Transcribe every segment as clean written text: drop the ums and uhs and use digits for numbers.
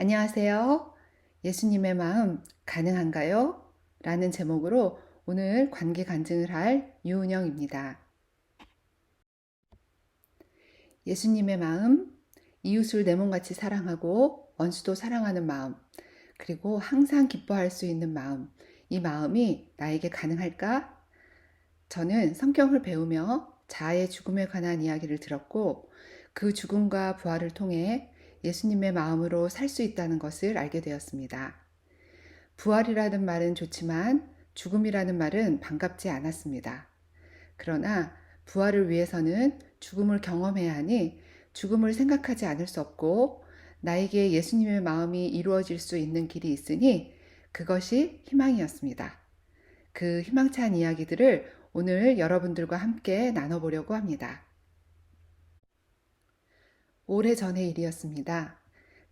안녕하세요. 예수님의 마음 가능한가요? 라는 제목으로 오늘 관계 간증을 할 유은영입니다. 예수님의 마음, 이웃을 내 몸같이 사랑하고 원수도 사랑하는 마음, 그리고 항상 기뻐할 수 있는 마음, 이 마음이 나에게 가능할까? 저는 성경을 배우며 자아의 죽음에 관한 이야기를 들었고 그 죽음과 부활을 통해 예수님의 마음으로 살 수 있다는 것을 알게 되었습니다. 부활이라는 말은 좋지만 죽음이라는 말은 반갑지 않았습니다. 그러나 부활을 위해서는 죽음을 경험해야 하니 죽음을 생각하지 않을 수 없고 나에게 예수님의 마음이 이루어질 수 있는 길이 있으니 그것이 희망이었습니다. 그 희망찬 이야기들을 오늘 여러분들과 함께 나눠보려고 합니다. 오래전의 일이었습니다.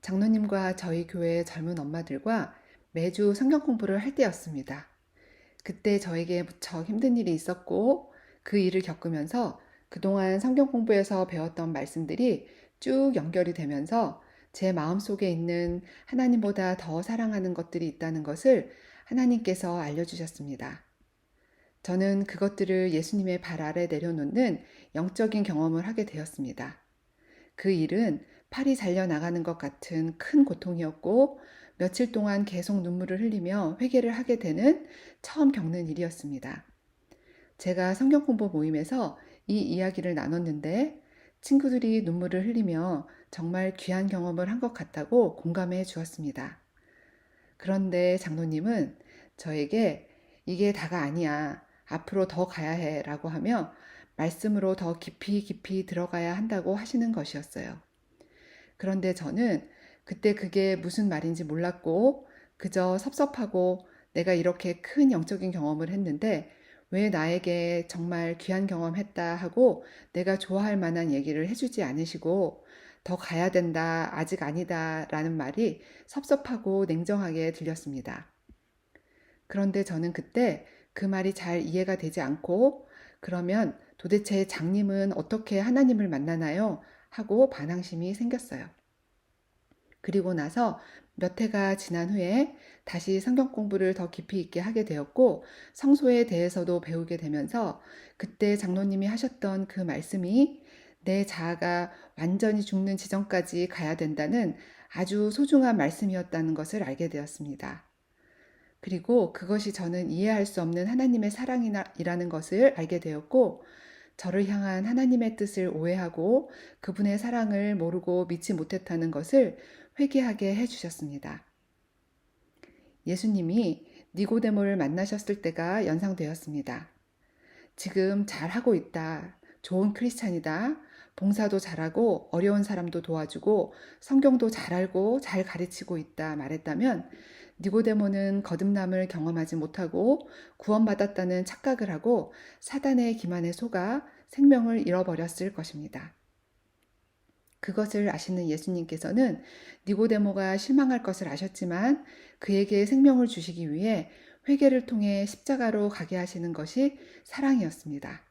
장로님과 저희 교회 젊은 엄마들과 매주 성경 공부를 할 때였습니다. 그때 저에게 무척 힘든 일이 있었고 그 일을 겪으면서 그동안 성경 공부에서 배웠던 말씀들이 쭉 연결이 되면서 제 마음속에 있는 하나님보다 더 사랑하는 것들이 있다는 것을 하나님께서 알려주셨습니다. 저는 그것들을 예수님의 발 아래 내려놓는 영적인 경험을 하게 되었습니다. 그 일은 팔이 잘려나가는 것 같은 큰 고통이었고 며칠 동안 계속 눈물을 흘리며 회개를 하게 되는 처음 겪는 일이었습니다. 제가 성경 공부 모임에서 이 이야기를 나눴는데 친구들이 눈물을 흘리며 정말 귀한 경험을 한 것 같다고 공감해 주었습니다. 그런데 장로님은 저에게 이게 다가 아니야. 앞으로 더 가야 해. 라고 하며 말씀으로 더 깊이 들어가야 한다고 하시는 것이었어요. 그런데 저는 그때 그게 무슨 말인지 몰랐고 그저 섭섭하고 내가 이렇게 큰 영적인 경험을 했는데 왜 나에게 정말 귀한 경험했다 하고 내가 좋아할 만한 얘기를 해주지 않으시고 더 가야 된다, 아직 아니다 라는 말이 섭섭하고 냉정하게 들렸습니다. 그런데 저는 그때 그 말이 잘 이해가 되지 않고 그러면 도대체 장님은 어떻게 하나님을 만나나요? 하고 반항심이 생겼어요. 그리고 나서 몇 해가 지난 후에 다시 성경 공부를 더 깊이 있게 하게 되었고 성소에 대해서도 배우게 되면서 그때 장로님이 하셨던 그 말씀이 내 자아가 완전히 죽는 지점까지 가야 된다는 아주 소중한 말씀이었다는 것을 알게 되었습니다. 그리고 그것이 저는 이해할 수 없는 하나님의 사랑이라는 것을 알게 되었고 저를 향한 하나님의 뜻을 오해하고 그분의 사랑을 모르고 믿지 못했다는 것을 회개하게 해주셨습니다. 예수님이 니고데모를 만나셨을 때가 연상되었습니다. 지금 잘하고 있다. 좋은 크리스찬이다. 봉사도 잘하고 어려운 사람도 도와주고 성경도 잘 알고 잘 가르치고 있다 말했다면 니고데모는 거듭남을 경험하지 못하고 구원받았다는 착각을 하고 사단의 기만에 속아 생명을 잃어버렸을 것입니다. 그것을 아시는 예수님께서는 니고데모가 실망할 것을 아셨지만 그에게 생명을 주시기 위해 회개를 통해 십자가로 가게 하시는 것이 사랑이었습니다.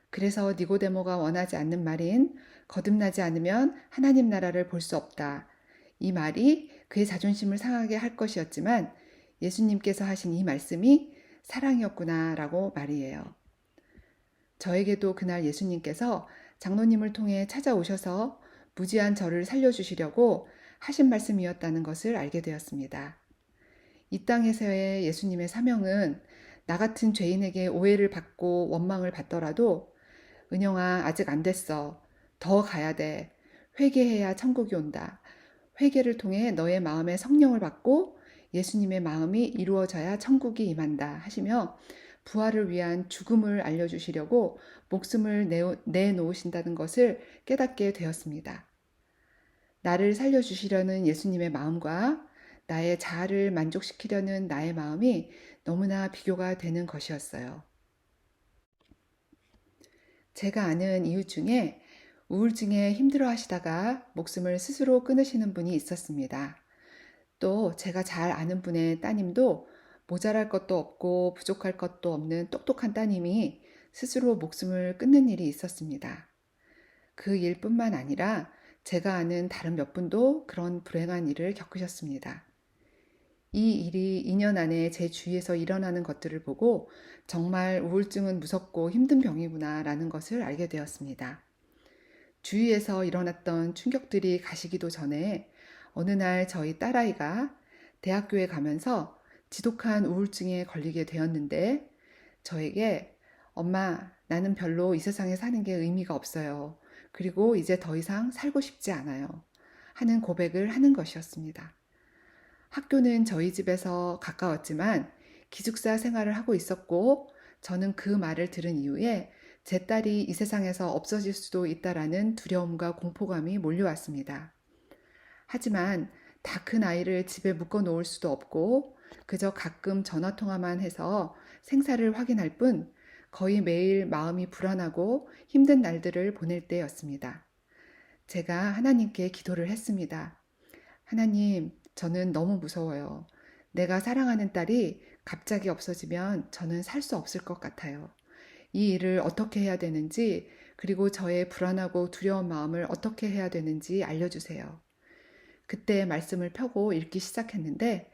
그래서 니고데모가 원하지 않는 말인 거듭나지 않으면 하나님 나라를 볼 수 없다. 이 말이 그의 자존심을 상하게 할 것이었지만 예수님께서 하신 이 말씀이 사랑이었구나라고 말이에요. 저에게도 그날 예수님께서 장로님을 통해 찾아오셔서 무지한 저를 살려주시려고 하신 말씀이었다는 것을 알게 되었습니다. 이 땅에서의 예수님의 사명은 나 같은 죄인에게 오해를 받고 원망을 받더라도 은영아 아직 안 됐어. 더 가야 돼. 회개해야 천국이 온다. 회개를 통해 너의 마음에 성령을 받고 예수님의 마음이 이루어져야 천국이 임한다 하시며 부활을 위한 죽음을 알려주시려고 목숨을 내놓으신다는 것을 깨닫게 되었습니다. 나를 살려주시려는 예수님의 마음과 나의 자아를 만족시키려는 나의 마음이 너무나 비교가 되는 것이었어요. 제가 아는 이웃 중에 우울증에 힘들어 하시다가 목숨을 스스로 끊으시는 분이 있었습니다. 또 제가 잘 아는 분의 따님도 모자랄 것도 없고 부족할 것도 없는 똑똑한 따님이 스스로 목숨을 끊는 일이 있었습니다. 그 일뿐만 아니라 제가 아는 다른 몇 분도 그런 불행한 일을 겪으셨습니다. 이 일이 2년 안에 제 주위에서 일어나는 것들을 보고 정말 우울증은 무섭고 힘든 병이구나 라는 것을 알게 되었습니다. 주위에서 일어났던 충격들이 가시기도 전에 어느 날 저희 딸아이가 대학교에 가면서 지독한 우울증에 걸리게 되었는데 저에게 엄마, 나는 별로 이 세상에 사는 게 의미가 없어요. 그리고 이제 더 이상 살고 싶지 않아요. 하는 고백을 하는 것이었습니다. 학교는 저희 집에서 가까웠지만 기숙사 생활을 하고 있었고 저는 그 말을 들은 이후에 제 딸이 이 세상에서 없어질 수도 있다라는 두려움과 공포감이 몰려왔습니다. 하지만 다 큰 아이를 집에 묶어 놓을 수도 없고 그저 가끔 전화 통화만 해서 생사를 확인할 뿐 거의 매일 마음이 불안하고 힘든 날들을 보낼 때였습니다. 제가 하나님께 기도를 했습니다. 하나님, 저는 너무 무서워요. 내가 사랑하는 딸이 갑자기 없어지면 저는 살 수 없을 것 같아요. 이 일을 어떻게 해야 되는지, 그리고 저의 불안하고 두려운 마음을 어떻게 해야 되는지 알려주세요. 그때 말씀을 펴고 읽기 시작했는데,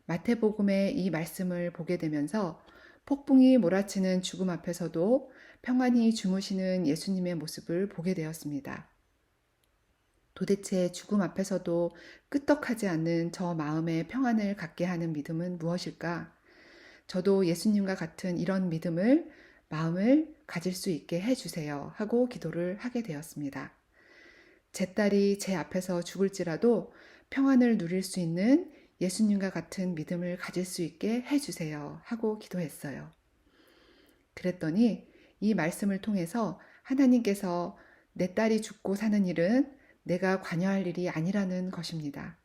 마태복음의 이 말씀을 보게 되면서 폭풍이 몰아치는 죽음 앞에서도 평안히 주무시는 예수님의 모습을 보게 되었습니다. 도대체 죽음 앞에서도 끄떡하지 않는 저 마음의 평안을 갖게 하는 믿음은 무엇일까? 저도 예수님과 같은 이런 마음을 가질 수 있게 해주세요 하고 기도를 하게 되었습니다. 제 딸이 제 앞에서 죽을지라도 평안을 누릴 수 있는 예수님과 같은 믿음을 가질 수 있게 해주세요 하고 기도했어요. 그랬더니 이 말씀을 통해서 하나님께서 내 딸이 죽고 사는 일은 내가 관여할 일이 아니라는 것입니다.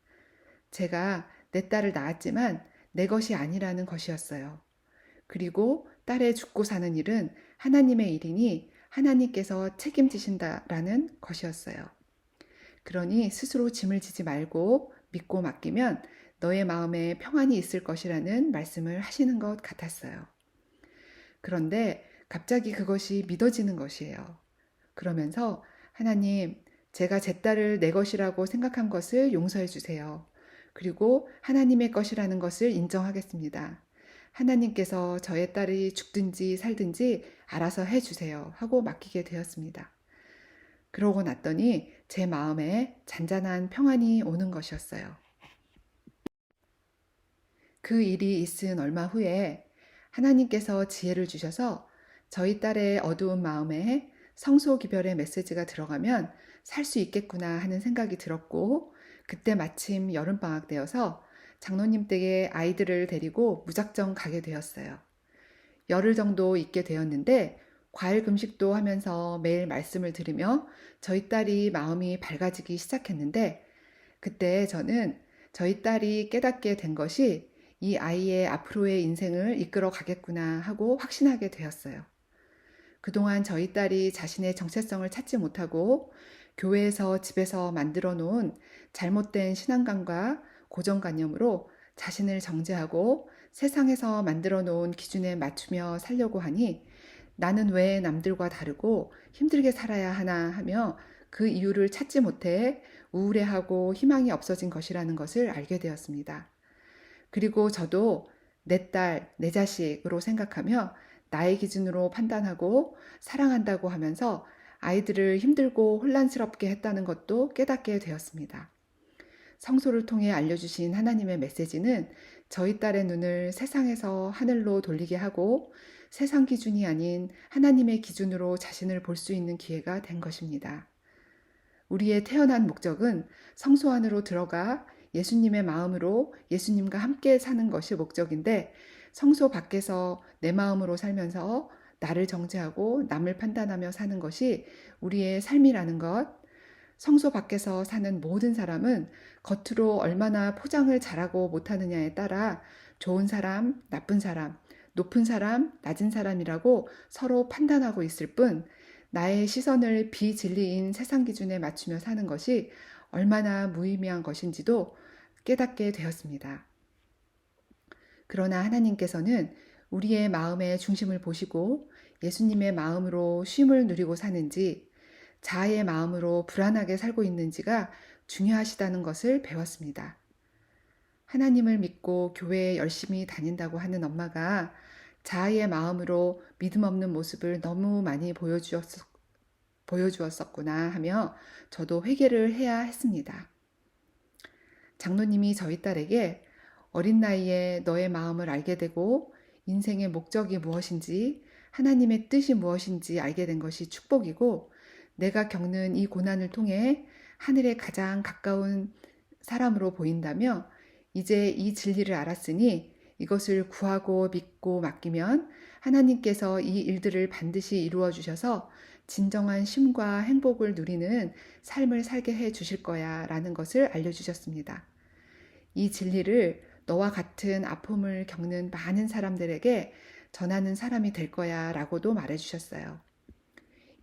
제가 내 딸을 낳았지만 내 것이 아니라는 것이었어요. 그리고 딸의 죽고 사는 일은 하나님의 일이니 하나님께서 책임지신다라는 것이었어요. 그러니 스스로 짐을 지지 말고 믿고 맡기면 너의 마음에 평안이 있을 것이라는 말씀을 하시는 것 같았어요. 그런데 갑자기 그것이 믿어지는 것이에요. 그러면서 하나님, 제가 제 딸을 내 것이라고 생각한 것을 용서해 주세요. 그리고 하나님의 것이라는 것을 인정하겠습니다. 하나님께서 저의 딸이 죽든지 살든지 알아서 해 주세요. 하고 맡기게 되었습니다. 그러고 났더니 제 마음에 잔잔한 평안이 오는 것이었어요. 그 일이 있은 얼마 후에 하나님께서 지혜를 주셔서 저희 딸의 어두운 마음에 성소 기별의 메시지가 들어가면 살 수 있겠구나 하는 생각이 들었고, 그때 마침 여름방학 되어서 장로님 댁에 아이들을 데리고 무작정 가게 되었어요. 열흘 정도 있게 되었는데 과일 금식도 하면서 매일 말씀을 들으며 저희 딸이 마음이 밝아지기 시작했는데, 그때 저는 저희 딸이 깨닫게 된 것이 이 아이의 앞으로의 인생을 이끌어 가겠구나 하고 확신하게 되었어요. 그동안 저희 딸이 자신의 정체성을 찾지 못하고 교회에서 집에서 만들어 놓은 잘못된 신앙관과 고정관념으로 자신을 정죄하고 세상에서 만들어 놓은 기준에 맞추며 살려고 하니 나는 왜 남들과 다르고 힘들게 살아야 하나 하며 그 이유를 찾지 못해 우울해하고 희망이 없어진 것이라는 것을 알게 되었습니다. 그리고 저도 내 딸, 내 자식으로 생각하며 나의 기준으로 판단하고 사랑한다고 하면서 아이들을 힘들고 혼란스럽게 했다는 것도 깨닫게 되었습니다. 성소를 통해 알려주신 하나님의 메시지는 저희 딸의 눈을 세상에서 하늘로 돌리게 하고 세상 기준이 아닌 하나님의 기준으로 자신을 볼 수 있는 기회가 된 것입니다. 우리의 태어난 목적은 성소 안으로 들어가 예수님의 마음으로 예수님과 함께 사는 것이 목적인데, 성소 밖에서 내 마음으로 살면서 나를 정죄하고 남을 판단하며 사는 것이 우리의 삶이라는 것, 성소 밖에서 사는 모든 사람은 겉으로 얼마나 포장을 잘하고 못하느냐에 따라 좋은 사람, 나쁜 사람, 높은 사람, 낮은 사람이라고 서로 판단하고 있을 뿐, 나의 시선을 비진리인 세상 기준에 맞추며 사는 것이 얼마나 무의미한 것인지도 깨닫게 되었습니다. 그러나 하나님께서는 우리의 마음의 중심을 보시고 예수님의 마음으로 쉼을 누리고 사는지, 자아의 마음으로 불안하게 살고 있는지가 중요하시다는 것을 배웠습니다. 하나님을 믿고 교회에 열심히 다닌다고 하는 엄마가 자아의 마음으로 믿음 없는 모습을 너무 많이 보여주었었구나 하며 저도 회개를 해야 했습니다. 장로님이 저희 딸에게 어린 나이에 너의 마음을 알게 되고 인생의 목적이 무엇인지 하나님의 뜻이 무엇인지 알게 된 것이 축복이고 내가 겪는 이 고난을 통해 하늘에 가장 가까운 사람으로 보인다며 이제 이 진리를 알았으니 이것을 구하고 믿고 맡기면 하나님께서 이 일들을 반드시 이루어 주셔서 진정한 쉼과 행복을 누리는 삶을 살게 해 주실 거야 라는 것을 알려주셨습니다. 이 진리를 너와 같은 아픔을 겪는 많은 사람들에게 전하는 사람이 될 거야 라고도 말해주셨어요.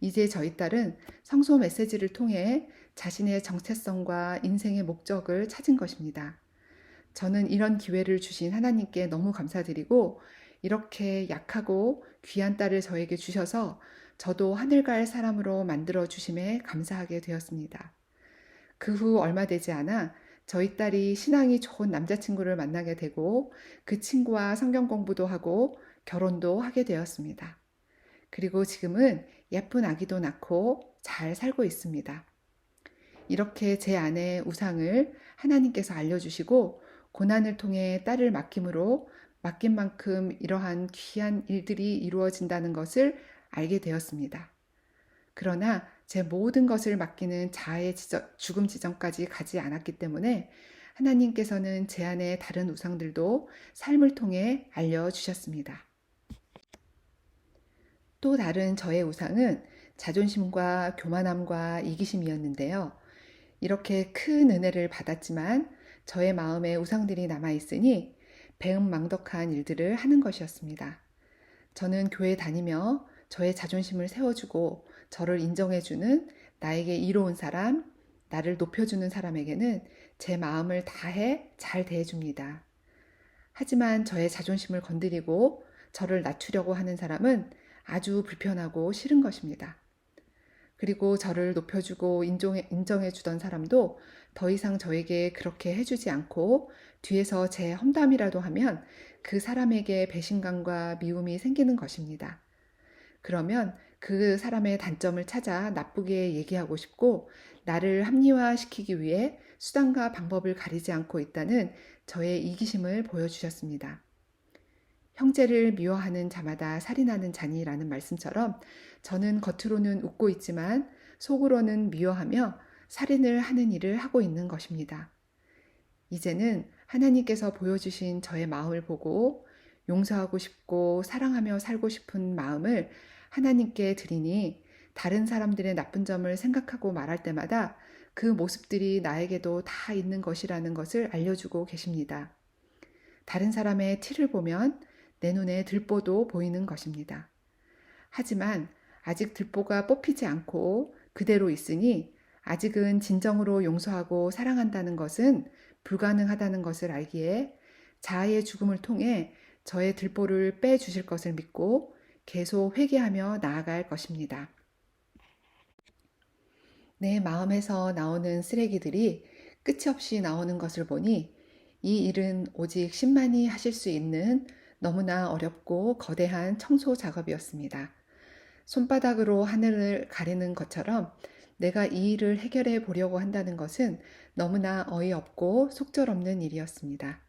이제 저희 딸은 성소 메시지를 통해 자신의 정체성과 인생의 목적을 찾은 것입니다. 저는 이런 기회를 주신 하나님께 너무 감사드리고 이렇게 약하고 귀한 딸을 저에게 주셔서 저도 하늘 갈 사람으로 만들어 주심에 감사하게 되었습니다. 그 후 얼마 되지 않아 저희 딸이 신앙이 좋은 남자친구를 만나게 되고 그 친구와 성경 공부도 하고 결혼도 하게 되었습니다. 그리고 지금은 예쁜 아기도 낳고 잘 살고 있습니다. 이렇게 제 아내의 우상을 하나님께서 알려주시고 고난을 통해 딸을 맡김으로 맡긴 만큼 이러한 귀한 일들이 이루어진다는 것을 알게 되었습니다. 그러나 제 모든 것을 맡기는 자아의 죽음 지점까지 가지 않았기 때문에 하나님께서는 제 안에 다른 우상들도 삶을 통해 알려주셨습니다. 또 다른 저의 우상은 자존심과 교만함과 이기심이었는데요. 이렇게 큰 은혜를 받았지만 저의 마음에 우상들이 남아있으니 배은망덕한 일들을 하는 것이었습니다. 저는 교회 다니며 저의 자존심을 세워주고 저를 인정해주는 나에게 이로운 사람, 나를 높여주는 사람에게는 제 마음을 다해 잘 대해줍니다. 하지만 저의 자존심을 건드리고 저를 낮추려고 하는 사람은 아주 불편하고 싫은 것입니다. 그리고 저를 높여주고 인정해주던 사람도 더 이상 저에게 그렇게 해주지 않고 뒤에서 제 험담이라도 하면 그 사람에게 배신감과 미움이 생기는 것입니다. 그러면 그 사람의 단점을 찾아 나쁘게 얘기하고 싶고 나를 합리화시키기 위해 수단과 방법을 가리지 않고 있다는 저의 이기심을 보여주셨습니다. 형제를 미워하는 자마다 살인하는 자니라는 말씀처럼 저는 겉으로는 웃고 있지만 속으로는 미워하며 살인을 하는 일을 하고 있는 것입니다. 이제는 하나님께서 보여주신 저의 마음을 보고 용서하고 싶고 사랑하며 살고 싶은 마음을 하나님께 드리니 다른 사람들의 나쁜 점을 생각하고 말할 때마다 그 모습들이 나에게도 다 있는 것이라는 것을 알려주고 계십니다. 다른 사람의 티를 보면 내 눈에 들보도 보이는 것입니다. 하지만 아직 들보가 뽑히지 않고 그대로 있으니 아직은 진정으로 용서하고 사랑한다는 것은 불가능하다는 것을 알기에 자아의 죽음을 통해 저의 들보를 빼주실 것을 믿고 계속 회개하며 나아갈 것입니다. 내 마음에서 나오는 쓰레기들이 끝이 없이 나오는 것을 보니 이 일은 오직 신만이 하실 수 있는 너무나 어렵고 거대한 청소 작업이었습니다. 손바닥으로 하늘을 가리는 것처럼 내가 이 일을 해결해 보려고 한다는 것은 너무나 어이없고 속절없는 일이었습니다.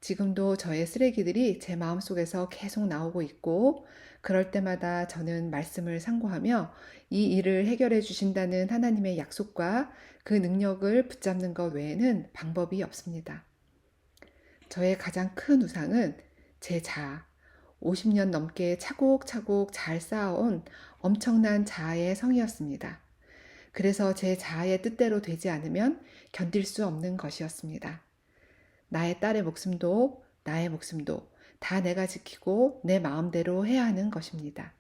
지금도 저의 쓰레기들이 제 마음속에서 계속 나오고 있고 그럴 때마다 저는 말씀을 상고하며 이 일을 해결해 주신다는 하나님의 약속과 그 능력을 붙잡는 것 외에는 방법이 없습니다. 저의 가장 큰 우상은 제 자아, 50년 넘게 차곡차곡 잘 쌓아온 엄청난 자아의 성이었습니다. 그래서 제 자아의 뜻대로 되지 않으면 견딜 수 없는 것이었습니다. 나의 딸의 목숨도 나의 목숨도 다 내가 지키고 내 마음대로 해야 하는 것입니다.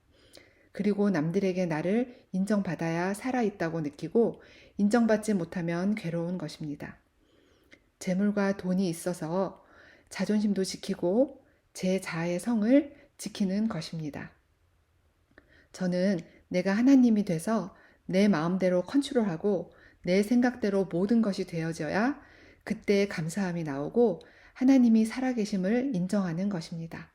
그리고 남들에게 나를 인정받아야 살아있다고 느끼고 인정받지 못하면 괴로운 것입니다. 재물과 돈이 있어서 자존심도 지키고 제 자아의 성을 지키는 것입니다. 저는 내가 하나님이 돼서 내 마음대로 컨트롤하고 내 생각대로 모든 것이 되어져야 그때 감사함이 나오고 하나님이 살아계심을 인정하는 것입니다.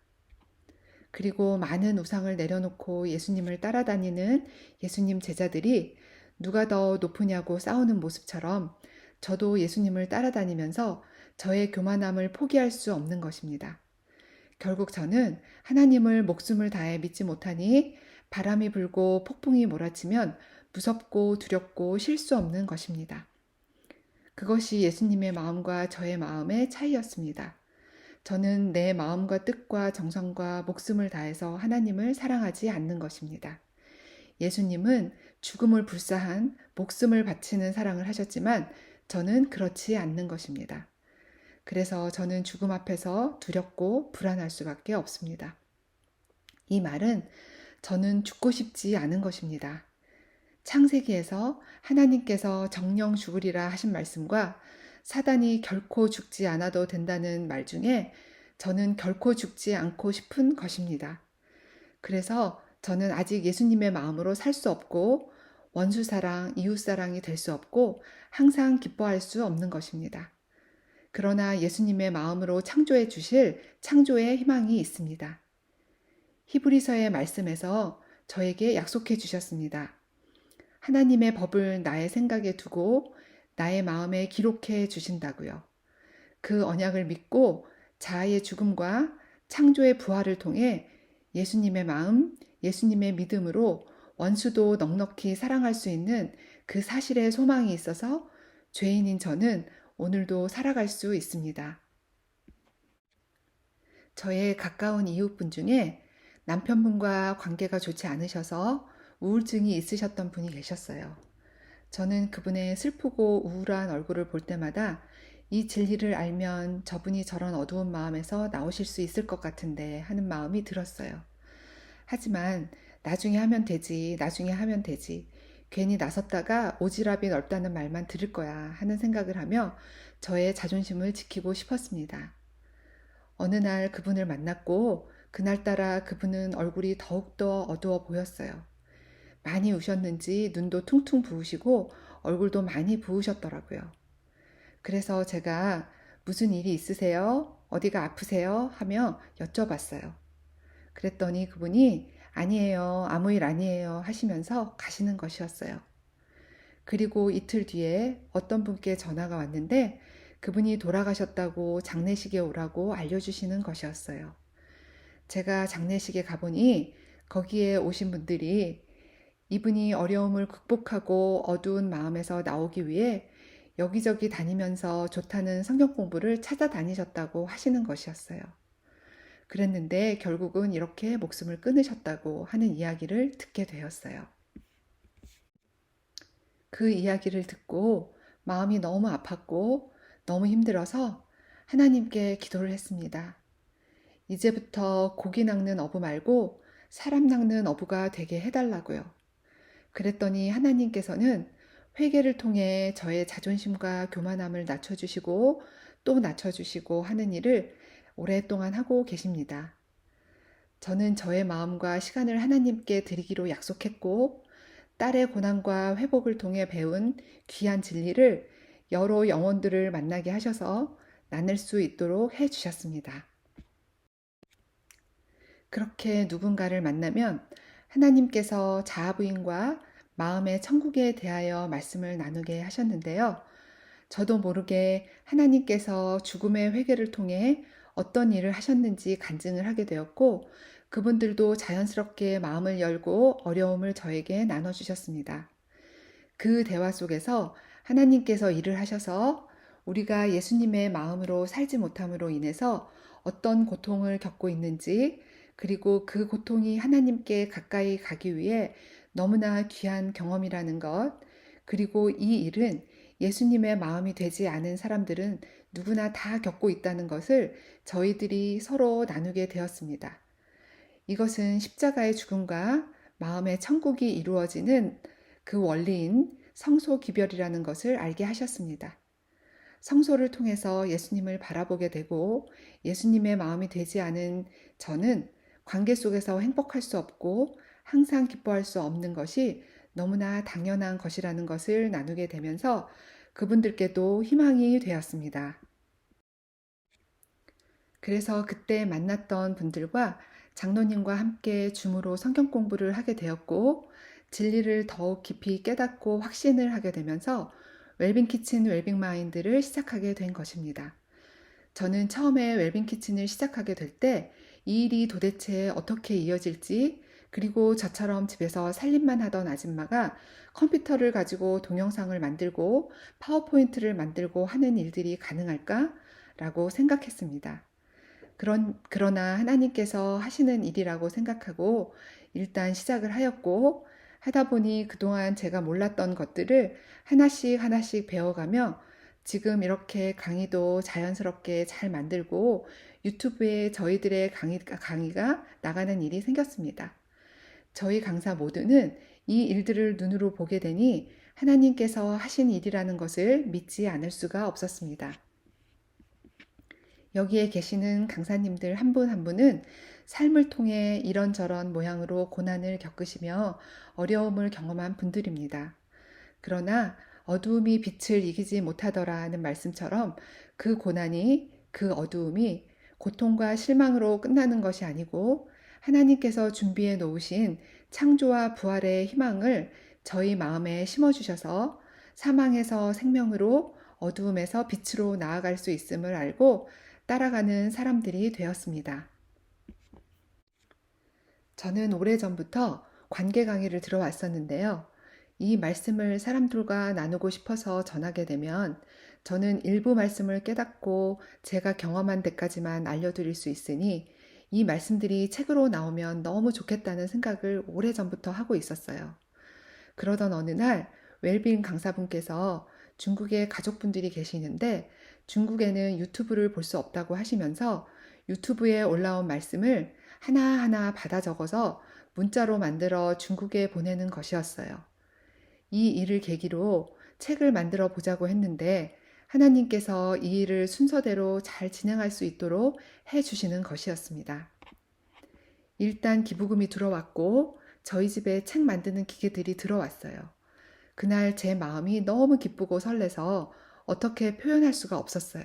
그리고 많은 우상을 내려놓고 예수님을 따라다니는 예수님 제자들이 누가 더 높으냐고 싸우는 모습처럼 저도 예수님을 따라다니면서 저의 교만함을 포기할 수 없는 것입니다. 결국 저는 하나님을 목숨을 다해 믿지 못하니 바람이 불고 폭풍이 몰아치면 무섭고 두렵고 쉴 수 없는 것입니다. 그것이 예수님의 마음과 저의 마음의 차이였습니다. 저는 내 마음과 뜻과 정성과 목숨을 다해서 하나님을 사랑하지 않는 것입니다. 예수님은 죽음을 불사한 목숨을 바치는 사랑을 하셨지만 저는 그렇지 않는 것입니다. 그래서 저는 죽음 앞에서 두렵고 불안할 수밖에 없습니다. 이 말은 저는 죽고 싶지 않은 것입니다. 창세기에서 하나님께서 정령 죽으리라 하신 말씀과 사단이 결코 죽지 않아도 된다는 말 중에 저는 결코 죽지 않고 싶은 것입니다. 그래서 저는 아직 예수님의 마음으로 살 수 없고 원수사랑, 이웃사랑이 될 수 없고 항상 기뻐할 수 없는 것입니다. 그러나 예수님의 마음으로 창조해 주실 창조의 희망이 있습니다. 히브리서의 말씀에서 저에게 약속해 주셨습니다. 하나님의 법을 나의 생각에 두고 나의 마음에 기록해 주신다고요. 그 언약을 믿고 자아의 죽음과 창조의 부활을 통해 예수님의 마음, 예수님의 믿음으로 원수도 넉넉히 사랑할 수 있는 그 사실의 소망이 있어서 죄인인 저는 오늘도 살아갈 수 있습니다. 저의 가까운 이웃분 중에 남편분과 관계가 좋지 않으셔서 우울증이 있으셨던 분이 계셨어요. 저는 그분의 슬프고 우울한 얼굴을 볼 때마다 이 진리를 알면 저분이 저런 어두운 마음에서 나오실 수 있을 것 같은데 하는 마음이 들었어요. 하지만 나중에 하면 되지, 나중에 하면 되지. 괜히 나섰다가 오지랖이 넓다는 말만 들을 거야 하는 생각을 하며 저의 자존심을 지키고 싶었습니다. 어느 날 그분을 만났고 그날따라 그분은 얼굴이 더욱더 어두워 보였어요. 많이 우셨는지 눈도 퉁퉁 부으시고 얼굴도 많이 부으셨더라고요. 그래서 제가 무슨 일이 있으세요? 어디가 아프세요? 하며 여쭤봤어요. 그랬더니 그분이 아니에요, 아무 일 아니에요 하시면서 가시는 것이었어요. 그리고 이틀 뒤에 어떤 분께 전화가 왔는데 그분이 돌아가셨다고 장례식에 오라고 알려주시는 것이었어요. 제가 장례식에 가보니 거기에 오신 분들이 이분이 어려움을 극복하고 어두운 마음에서 나오기 위해 여기저기 다니면서 좋다는 성경 공부를 찾아다니셨다고 하시는 것이었어요. 그랬는데 결국은 이렇게 목숨을 끊으셨다고 하는 이야기를 듣게 되었어요. 그 이야기를 듣고 마음이 너무 아팠고 너무 힘들어서 하나님께 기도를 했습니다. 이제부터 고기 낚는 어부 말고 사람 낚는 어부가 되게 해달라고요. 그랬더니 하나님께서는 회개를 통해 저의 자존심과 교만함을 낮춰주시고 또 낮춰주시고 하는 일을 오랫동안 하고 계십니다. 저는 저의 마음과 시간을 하나님께 드리기로 약속했고 딸의 고난과 회복을 통해 배운 귀한 진리를 여러 영혼들을 만나게 하셔서 나눌 수 있도록 해 주셨습니다. 그렇게 누군가를 만나면 하나님께서 자아부인과 마음의 천국에 대하여 말씀을 나누게 하셨는데요. 저도 모르게 하나님께서 죽음의 회개를 통해 어떤 일을 하셨는지 간증을 하게 되었고, 그분들도 자연스럽게 마음을 열고 어려움을 저에게 나눠주셨습니다. 그 대화 속에서 하나님께서 일을 하셔서 우리가 예수님의 마음으로 살지 못함으로 인해서 어떤 고통을 겪고 있는지, 그리고 그 고통이 하나님께 가까이 가기 위해 너무나 귀한 경험이라는 것, 그리고 이 일은 예수님의 마음이 되지 않은 사람들은 누구나 다 겪고 있다는 것을 저희들이 서로 나누게 되었습니다. 이것은 십자가의 죽음과 마음의 천국이 이루어지는 그 원리인 성소 기별이라는 것을 알게 하셨습니다. 성소를 통해서 예수님을 바라보게 되고 예수님의 마음이 되지 않은 저는 관계 속에서 행복할 수 없고 항상 기뻐할 수 없는 것이 너무나 당연한 것이라는 것을 나누게 되면서 그분들께도 희망이 되었습니다. 그래서 그때 만났던 분들과 장로님과 함께 줌으로 성경 공부를 하게 되었고, 진리를 더욱 깊이 깨닫고 확신을 하게 되면서 웰빙 키친 웰빙 마인드를 시작하게 된 것입니다. 저는 처음에 웰빙 키친을 시작하게 될 때 이 일이 도대체 어떻게 이어질지, 그리고 저처럼 집에서 살림만 하던 아줌마가 컴퓨터를 가지고 동영상을 만들고 파워포인트를 만들고 하는 일들이 가능할까? 라고 생각했습니다. 그러나 하나님께서 하시는 일이라고 생각하고 일단 시작을 하였고, 하다 보니 그동안 제가 몰랐던 것들을 하나씩 하나씩 배워가며 지금 이렇게 강의도 자연스럽게 잘 만들고 유튜브에 저희들의 강의가 나가는 일이 생겼습니다. 저희 강사 모두는 이 일들을 눈으로 보게 되니 하나님께서 하신 일이라는 것을 믿지 않을 수가 없었습니다. 여기에 계시는 강사님들 한 분 한 분은 삶을 통해 이런저런 모양으로 고난을 겪으시며 어려움을 경험한 분들입니다. 그러나 어두움이 빛을 이기지 못하더라는 말씀처럼 그 고난이, 그 어두움이 고통과 실망으로 끝나는 것이 아니고 하나님께서 준비해 놓으신 창조와 부활의 희망을 저희 마음에 심어주셔서 사망에서 생명으로, 어두움에서 빛으로 나아갈 수 있음을 알고 따라가는 사람들이 되었습니다. 저는 오래전부터 관계 강의를 들어왔었는데요. 이 말씀을 사람들과 나누고 싶어서 전하게 되면 저는 일부 말씀을 깨닫고 제가 경험한 데까지만 알려드릴 수 있으니 이 말씀들이 책으로 나오면 너무 좋겠다는 생각을 오래전부터 하고 있었어요. 그러던 어느 날 웰빙 강사분께서 중국에 가족분들이 계시는데 중국에는 유튜브를 볼 수 없다고 하시면서 유튜브에 올라온 말씀을 하나하나 받아 적어서 문자로 만들어 중국에 보내는 것이었어요. 이 일을 계기로 책을 만들어 보자고 했는데 하나님께서 이 일을 순서대로 잘 진행할 수 있도록 해 주시는 것이었습니다. 일단 기부금이 들어왔고 저희 집에 책 만드는 기계들이 들어왔어요. 그날 제 마음이 너무 기쁘고 설레서 어떻게 표현할 수가 없었어요.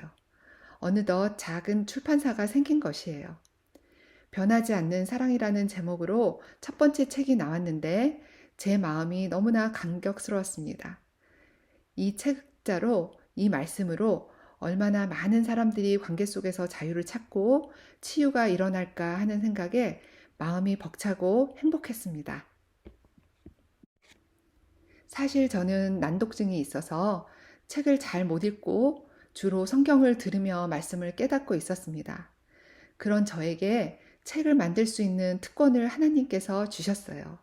어느덧 작은 출판사가 생긴 것이에요. 변하지 않는 사랑이라는 제목으로 첫 번째 책이 나왔는데 제 마음이 너무나 감격스러웠습니다. 이 책자로, 이 말씀으로 얼마나 많은 사람들이 관계 속에서 자유를 찾고 치유가 일어날까 하는 생각에 마음이 벅차고 행복했습니다. 사실 저는 난독증이 있어서 책을 잘 못 읽고 주로 성경을 들으며 말씀을 깨닫고 있었습니다. 그런 저에게 책을 만들 수 있는 특권을 하나님께서 주셨어요.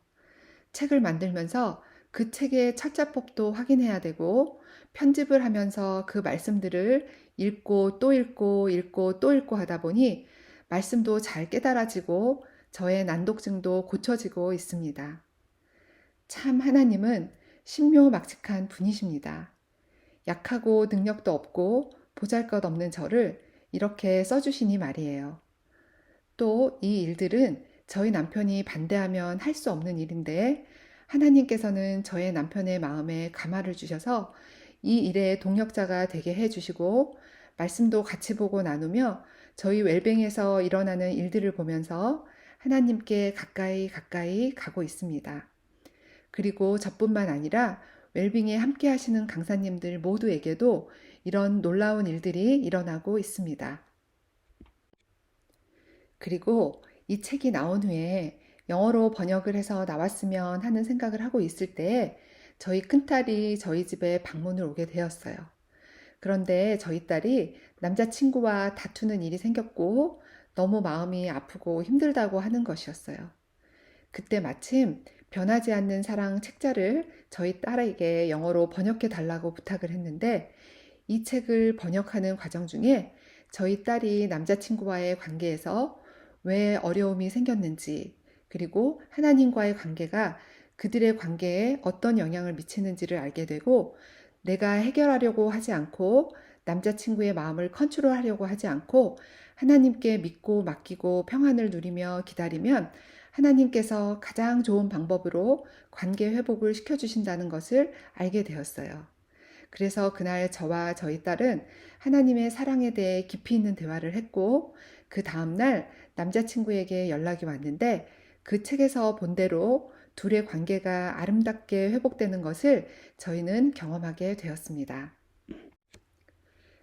책을 만들면서 그 책의 철자법도 확인해야 되고 편집을 하면서 그 말씀들을 읽고 또 읽고 읽고 또 읽고 하다 보니 말씀도 잘 깨달아지고 저의 난독증도 고쳐지고 있습니다. 참 하나님은 신묘막측한 분이십니다. 약하고 능력도 없고 보잘것없는 저를 이렇게 써주시니 말이에요. 또 이 일들은 저희 남편이 반대하면 할 수 없는 일인데 하나님께서는 저의 남편의 마음에 감화를 주셔서 이 일의 동력자가 되게 해주시고 말씀도 같이 보고 나누며 저희 웰뱅에서 일어나는 일들을 보면서 하나님께 가까이 가까이 가고 있습니다. 그리고 저뿐만 아니라 웰빙에 함께 하시는 강사님들 모두에게도 이런 놀라운 일들이 일어나고 있습니다. 그리고 이 책이 나온 후에 영어로 번역을 해서 나왔으면 하는 생각을 하고 있을 때에 저희 큰딸이 저희 집에 방문을 오게 되었어요. 그런데 저희 딸이 남자친구와 다투는 일이 생겼고 너무 마음이 아프고 힘들다고 하는 것이었어요. 그때 마침 변하지 않는 사랑 책자를 저희 딸에게 영어로 번역해 달라고 부탁을 했는데 이 책을 번역하는 과정 중에 저희 딸이 남자친구와의 관계에서 왜 어려움이 생겼는지, 그리고 하나님과의 관계가 그들의 관계에 어떤 영향을 미치는지를 알게 되고 내가 해결하려고 하지 않고 남자친구의 마음을 컨트롤하려고 하지 않고 하나님께 믿고 맡기고 평안을 누리며 기다리면 하나님께서 가장 좋은 방법으로 관계 회복을 시켜주신다는 것을 알게 되었어요. 그래서 그날 저와 저희 딸은 하나님의 사랑에 대해 깊이 있는 대화를 했고, 그 다음날 남자친구에게 연락이 왔는데 그 책에서 본 대로 둘의 관계가 아름답게 회복되는 것을 저희는 경험하게 되었습니다.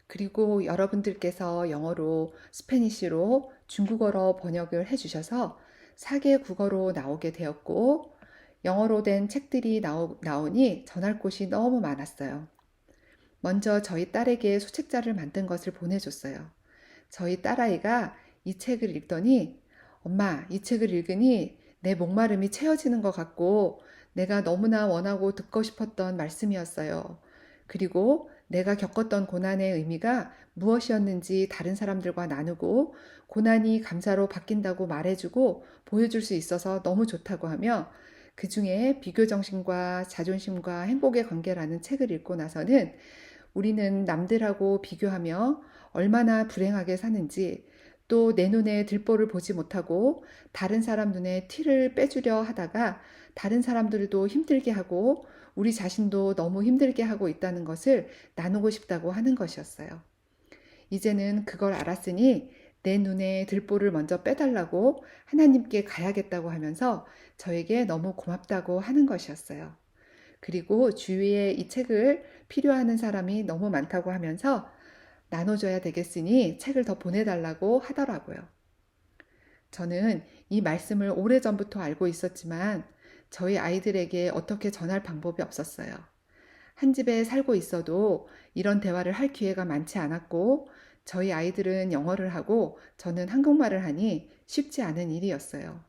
그리고 여러분들께서 영어로, 스페니쉬로, 중국어로 번역을 해주셔서 4개 국어로 나오게 되었고, 영어로 된 책들이 나오니 전할 곳이 너무 많았어요. 먼저 저희 딸에게 소책자를 만든 것을 보내줬어요. 저희 딸아이가 이 책을 읽더니, 엄마, 이 책을 읽으니 내 목마름이 채워지는 것 같고 내가 너무나 원하고 듣고 싶었던 말씀이었어요. 그리고 내가 겪었던 고난의 의미가 무엇이었는지 다른 사람들과 나누고 고난이 감사로 바뀐다고 말해주고 보여줄 수 있어서 너무 좋다고 하며, 그 중에 비교정신과 자존심과 행복의 관계라는 책을 읽고 나서는 우리는 남들하고 비교하며 얼마나 불행하게 사는지, 또 내 눈에 들보를 보지 못하고 다른 사람 눈에 티를 빼주려 하다가 다른 사람들도 힘들게 하고 우리 자신도 너무 힘들게 하고 있다는 것을 나누고 싶다고 하는 것이었어요. 이제는 그걸 알았으니 내 눈에 들보를 먼저 빼달라고 하나님께 가야겠다고 하면서 저에게 너무 고맙다고 하는 것이었어요. 그리고 주위에 이 책을 필요하는 사람이 너무 많다고 하면서 나눠줘야 되겠으니 책을 더 보내달라고 하더라고요. 저는 이 말씀을 오래전부터 알고 있었지만 저희 아이들에게 어떻게 전할 방법이 없었어요. 한 집에 살고 있어도 이런 대화를 할 기회가 많지 않았고, 저희 아이들은 영어를 하고 저는 한국말을 하니 쉽지 않은 일이었어요.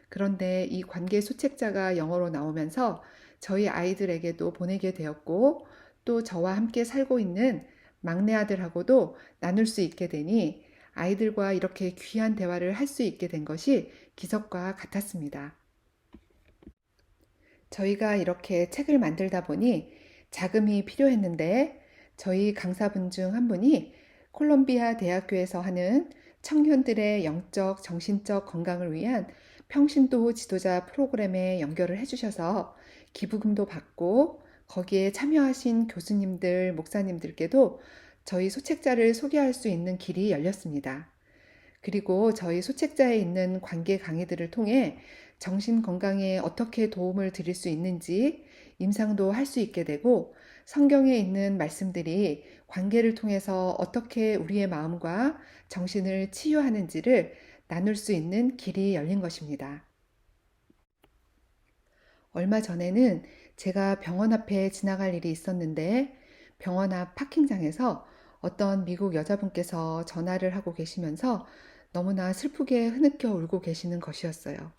그런데 이 관계 소책자가 영어로 나오면서 저희 아이들에게도 보내게 되었고, 또 저와 함께 살고 있는 막내 아들하고도 나눌 수 있게 되니 아이들과 이렇게 귀한 대화를 할 수 있게 된 것이 기적과 같았습니다. 저희가 이렇게 책을 만들다 보니 자금이 필요했는데, 저희 강사분 중 한 분이 콜롬비아 대학교에서 하는 청년들의 영적, 정신적 건강을 위한 평신도 지도자 프로그램에 연결을 해주셔서 기부금도 받고, 거기에 참여하신 교수님들, 목사님들께도 저희 소책자를 소개할 수 있는 길이 열렸습니다. 그리고 저희 소책자에 있는 관계 강의들을 통해 정신 건강에 어떻게 도움을 드릴 수 있는지 임상도 할 수 있게 되고, 성경에 있는 말씀들이 관계를 통해서 어떻게 우리의 마음과 정신을 치유하는지를 나눌 수 있는 길이 열린 것입니다. 얼마 전에는 제가 병원 앞에 지나갈 일이 있었는데, 병원 앞 파킹장에서 어떤 미국 여자분께서 전화를 하고 계시면서 너무나 슬프게 흐느껴 울고 계시는 것이었어요.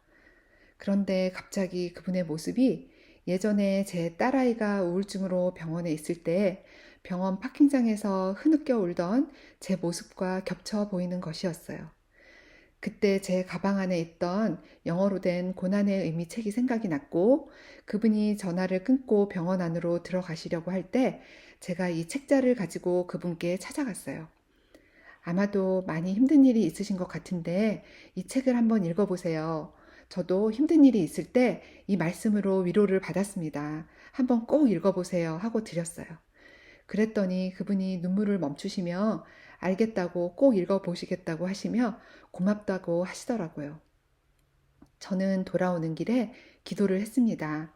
그런데 갑자기 그분의 모습이 예전에 제 딸아이가 우울증으로 병원에 있을 때 병원 파킹장에서 흐느껴 울던 제 모습과 겹쳐 보이는 것이었어요. 그때 제 가방 안에 있던 영어로 된 고난의 의미 책이 생각이 났고, 그분이 전화를 끊고 병원 안으로 들어가시려고 할 때 제가 이 책자를 가지고 그분께 찾아갔어요. 아마도 많이 힘든 일이 있으신 것 같은데 이 책을 한번 읽어보세요. 저도 힘든 일이 있을 때 이 말씀으로 위로를 받았습니다. 한번 꼭 읽어보세요 하고 드렸어요. 그랬더니 그분이 눈물을 멈추시며 알겠다고, 꼭 읽어보시겠다고 하시며 고맙다고 하시더라고요. 저는 돌아오는 길에 기도를 했습니다.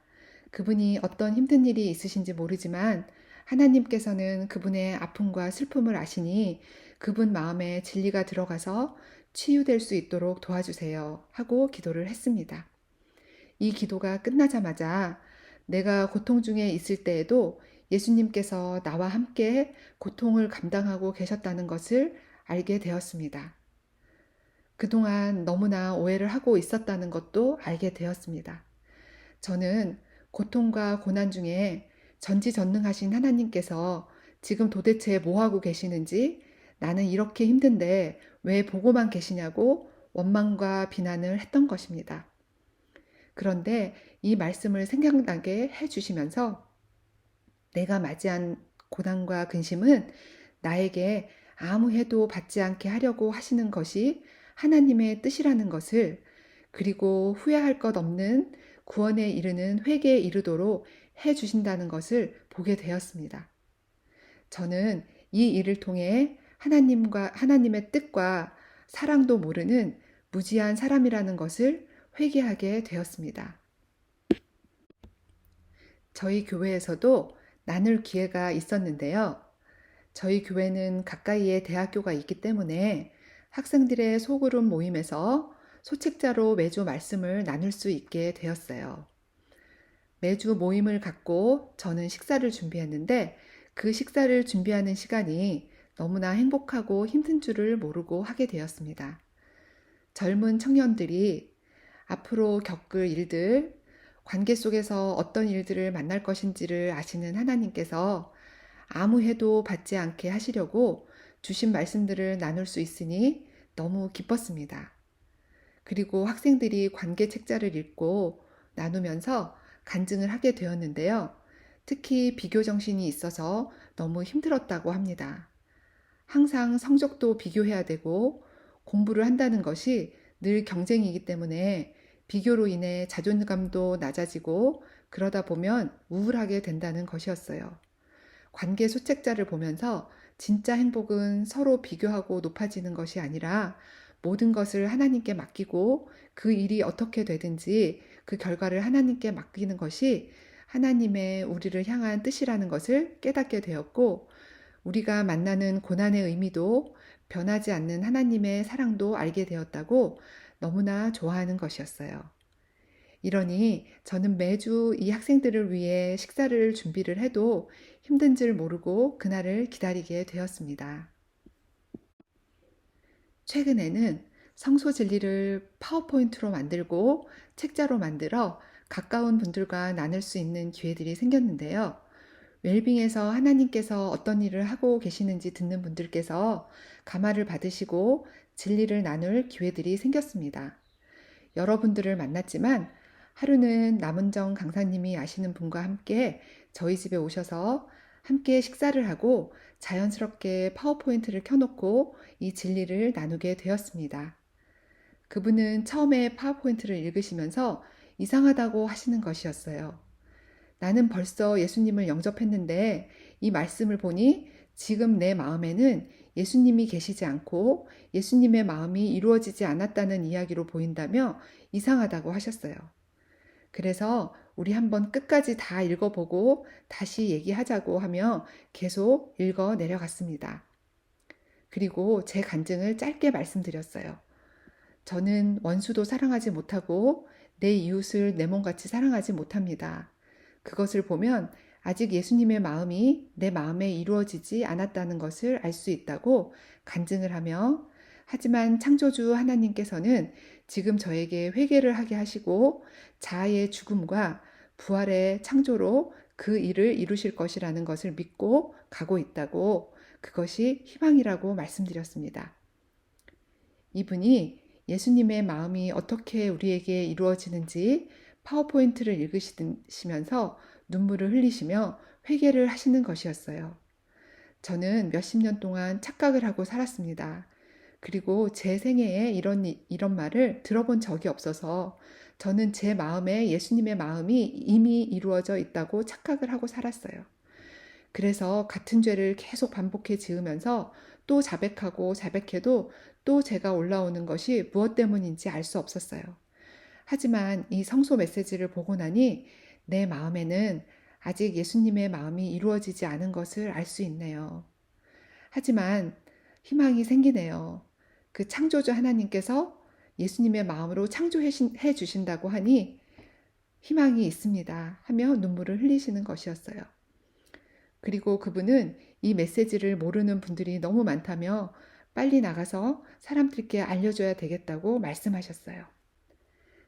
그분이 어떤 힘든 일이 있으신지 모르지만 하나님께서는 그분의 아픔과 슬픔을 아시니 그분 마음에 진리가 들어가서 치유될 수 있도록 도와주세요 하고 기도를 했습니다. 이 기도가 끝나자마자 내가 고통 중에 있을 때에도 예수님께서 나와 함께 고통을 감당하고 계셨다는 것을 알게 되었습니다. 그동안 너무나 오해를 하고 있었다는 것도 알게 되었습니다. 저는 고통과 고난 중에 전지전능하신 하나님께서 지금 도대체 뭐 하고 계시는지, 나는 이렇게 힘든데 왜 보고만 계시냐고 원망과 비난을 했던 것입니다. 그런데 이 말씀을 생각나게 해주시면서 내가 맞이한 고난과 근심은 나에게 아무 해도 받지 않게 하려고 하시는 것이 하나님의 뜻이라는 것을, 그리고 후회할 것 없는 구원에 이르는 회개에 이르도록 해 주신다는 것을 보게 되었습니다. 저는 이 일을 통해 하나님의 뜻과 사랑도 모르는 무지한 사람이라는 것을 회개하게 되었습니다. 저희 교회에서도 나눌 기회가 있었는데요. 저희 교회는 가까이에 대학교가 있기 때문에 학생들의 소그룹 모임에서 소책자로 매주 말씀을 나눌 수 있게 되었어요. 매주 모임을 갖고 저는 식사를 준비했는데 그 식사를 준비하는 시간이 너무나 행복하고 힘든 줄을 모르고 하게 되었습니다. 젊은 청년들이 앞으로 겪을 일들, 관계 속에서 어떤 일들을 만날 것인지를 아시는 하나님께서 아무 해도 받지 않게 하시려고 주신 말씀들을 나눌 수 있으니 너무 기뻤습니다. 그리고 학생들이 관계 책자를 읽고 나누면서 간증을 하게 되었는데요. 특히 비교 정신이 있어서 너무 힘들었다고 합니다. 항상 성적도 비교해야 되고 공부를 한다는 것이 늘 경쟁이기 때문에 비교로 인해 자존감도 낮아지고 그러다 보면 우울하게 된다는 것이었어요. 관계 소책자를 보면서 진짜 행복은 서로 비교하고 높아지는 것이 아니라 모든 것을 하나님께 맡기고 그 일이 어떻게 되든지 그 결과를 하나님께 맡기는 것이 하나님의 우리를 향한 뜻이라는 것을 깨닫게 되었고, 우리가 만나는 고난의 의미도 변하지 않는 하나님의 사랑도 알게 되었다고 너무나 좋아하는 것이었어요. 이러니 저는 매주 이 학생들을 위해 식사를 준비를 해도 힘든 줄 모르고 그날을 기다리게 되었습니다. 최근에는 성소 진리를 파워포인트로 만들고 책자로 만들어 가까운 분들과 나눌 수 있는 기회들이 생겼는데요. 웰빙에서 하나님께서 어떤 일을 하고 계시는지 듣는 분들께서 감화를 받으시고 진리를 나눌 기회들이 생겼습니다. 여러분들을 만났지만 하루는 남은정 강사님이 아시는 분과 함께 저희 집에 오셔서 함께 식사를 하고 자연스럽게 파워포인트를 켜놓고 이 진리를 나누게 되었습니다. 그분은 처음에 파워포인트를 읽으시면서 이상하다고 하시는 것이었어요. 나는 벌써 예수님을 영접했는데 이 말씀을 보니 지금 내 마음에는 예수님이 계시지 않고 예수님의 마음이 이루어지지 않았다는 이야기로 보인다며 이상하다고 하셨어요. 그래서 우리 한번 끝까지 다 읽어보고 다시 얘기하자고 하며 계속 읽어 내려갔습니다. 그리고 제 간증을 짧게 말씀드렸어요. 저는 원수도 사랑하지 못하고 내 이웃을 내 몸같이 사랑하지 못합니다. 그것을 보면 아직 예수님의 마음이 내 마음에 이루어지지 않았다는 것을 알 수 있다고 간증을 하며, 하지만 창조주 하나님께서는 지금 저에게 회개를 하게 하시고 자아의 죽음과 부활의 창조로 그 일을 이루실 것이라는 것을 믿고 가고 있다고, 그것이 희망이라고 말씀드렸습니다. 이분이 예수님의 마음이 어떻게 우리에게 이루어지는지 파워포인트를 읽으시면서 눈물을 흘리시며 회개를 하시는 것이었어요. 저는 몇십 년 동안 착각을 하고 살았습니다. 그리고 제 생애에 이런 말을 들어본 적이 없어서 저는 제 마음에 예수님의 마음이 이미 이루어져 있다고 착각을 하고 살았어요. 그래서 같은 죄를 계속 반복해 지으면서 또 자백하고 자백해도 또 제가 올라오는 것이 무엇 때문인지 알 수 없었어요. 하지만 이 성소 메시지를 보고 나니 내 마음에는 아직 예수님의 마음이 이루어지지 않은 것을 알 수 있네요. 하지만 희망이 생기네요. 그 창조주 하나님께서 예수님의 마음으로 창조해 주신다고 하니 희망이 있습니다 하며 눈물을 흘리시는 것이었어요. 그리고 그분은 이 메시지를 모르는 분들이 너무 많다며 빨리 나가서 사람들께 알려줘야 되겠다고 말씀하셨어요.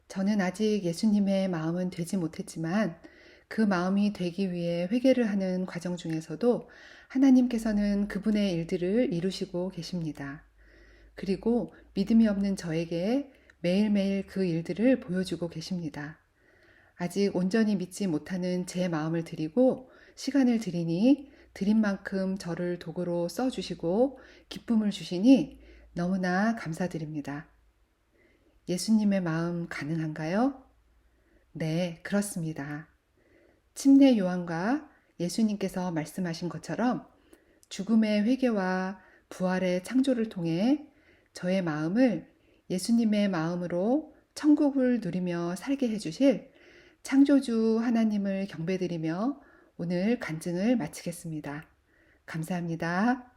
저는 아직 예수님의 마음은 되지 못했지만 그 마음이 되기 위해 회개를 하는 과정 중에서도 하나님께서는 그분의 일들을 이루시고 계십니다. 그리고 믿음이 없는 저에게 매일매일 그 일들을 보여주고 계십니다. 아직 온전히 믿지 못하는 제 마음을 드리고 시간을 드리니 드린 만큼 저를 도구로 써주시고 기쁨을 주시니 너무나 감사드립니다. 예수님의 마음 가능한가요? 네, 그렇습니다. 침례 요한과 예수님께서 말씀하신 것처럼 죽음의 회개와 부활의 창조를 통해 저의 마음을 예수님의 마음으로 천국을 누리며 살게 해주실 창조주 하나님을 경배드리며 오늘 간증을 마치겠습니다. 감사합니다.